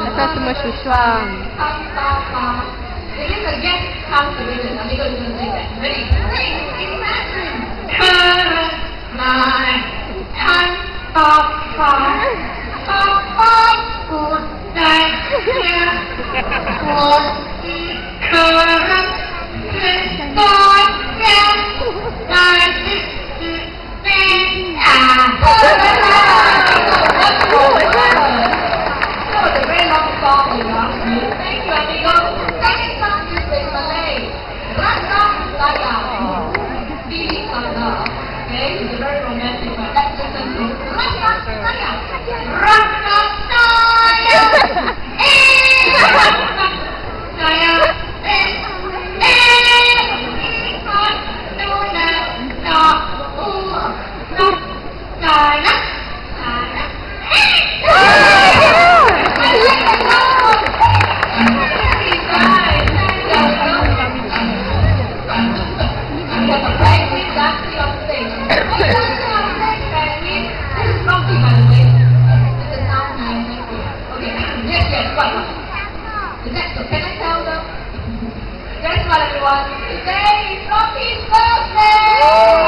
Kita semua susah. If a guest comes to visit, I'm going to say that. Ready? Imagine. My time Thank you, amigo. Second song is in Malay. Rasa Saya. Feeling of love. Okay, it's a very romantic one. Let's listen to Rasa Saya. Rasa Saya. Saya. Can I tell them? Guess what, everyone? Today is Robbie's birthday!